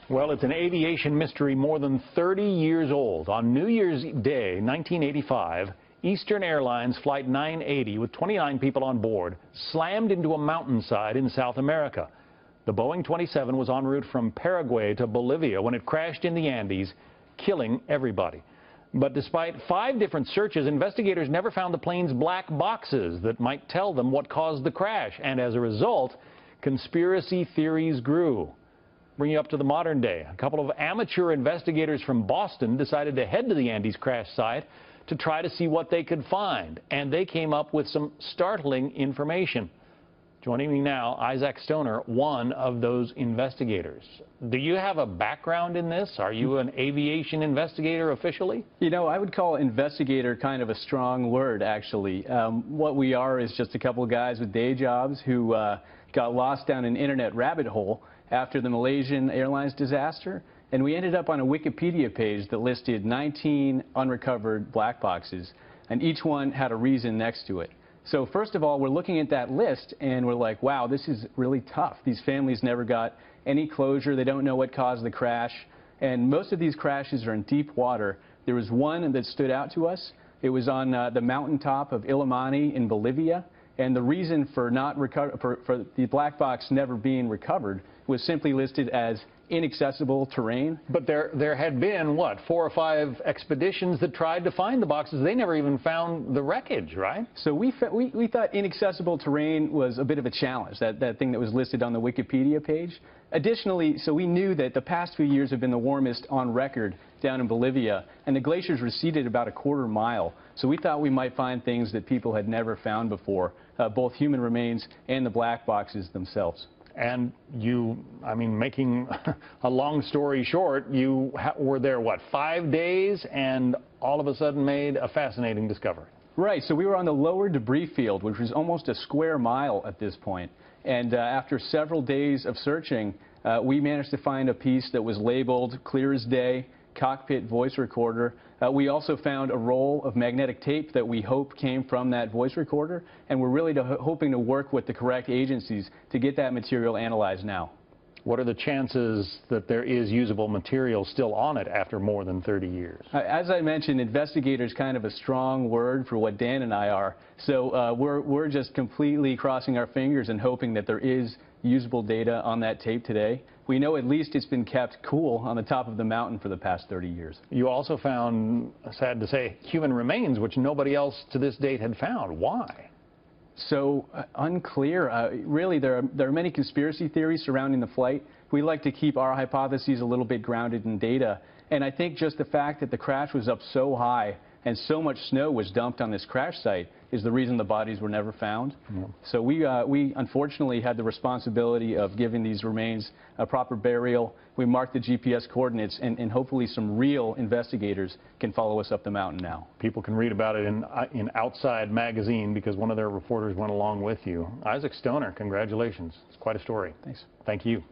Well, it's an aviation mystery more than 30 years old. On New Year's Day, 1985, Eastern Airlines Flight 980, with 29 people on board, slammed into a mountainside in South America. The Boeing 27 was en route from Paraguay to Bolivia when it crashed in the Andes, killing everybody. But despite 5 different searches, investigators never found the plane's black boxes that might tell them what caused the crash. And as a result, conspiracy theories grew. Bring you up to the modern day. A couple of amateur investigators from Boston decided to head to the Andes crash site to try to see what they could find. And they came up with some startling information. Joining me now, Isaac Stoner, one of those investigators. Do you have a background in this? Are you an aviation investigator officially? You know, I would call investigator kind of a strong word, actually. What we are is just a couple of guys with day jobs who got lost down an internet rabbit hole after the Malaysian Airlines disaster. And we ended up on a Wikipedia page that listed 19 unrecovered black boxes, and each one had a reason next to it. So first of all, we're looking at that list and we're like, wow, this is really tough. These families never got any closure. They don't know what caused the crash. And most of these crashes are in deep water. There was one that stood out to us. It was on the mountaintop of Illimani in Bolivia. And the reason for for the black box never being recovered was simply listed as inaccessible terrain. But there had been, what, 4 or 5 expeditions that tried to find the boxes. They never even found the wreckage, right? So we thought inaccessible terrain was a bit of a challenge, that thing that was listed on the Wikipedia page. Additionally, so we knew that the past few years have been the warmest on record down in Bolivia, and the glaciers receded about a quarter mile. So we thought we might find things that people had never found before, both human remains and the black boxes themselves. And you, I mean, making a long story short, you were there, what, 5 days, and all of a sudden made a fascinating discovery. Right. So we were on the lower debris field, which was almost a square mile at this point. And after several days of searching, we managed to find a piece that was labeled clear as day, cockpit voice recorder. We also found a roll of magnetic tape that we hope came from that voice recorder, and we're really hoping to work with the correct agencies to get that material analyzed now. What are the chances that there is usable material still on it after more than 30 years? As I mentioned, investigator is kind of a strong word for what Dan and I are. So we're just completely crossing our fingers and hoping that there is usable data on that tape today. We know at least it's been kept cool on the top of the mountain for the past 30 years. You also found, sad to say, human remains, which nobody else to this date had found. Why? So unclear. Really, there are many conspiracy theories surrounding the flight. We like to keep our hypotheses a little bit grounded in data. And I think just the fact that the crash was up so high and so much snow was dumped on this crash site is the reason the bodies were never found. Yeah. So we unfortunately had the responsibility of giving these remains a proper burial. We marked the GPS coordinates, and hopefully some real investigators can follow us up the mountain now. People can read about it in Outside magazine because one of their reporters went along with you. Isaac Stoner, congratulations. It's quite a story. Thanks. Thank you.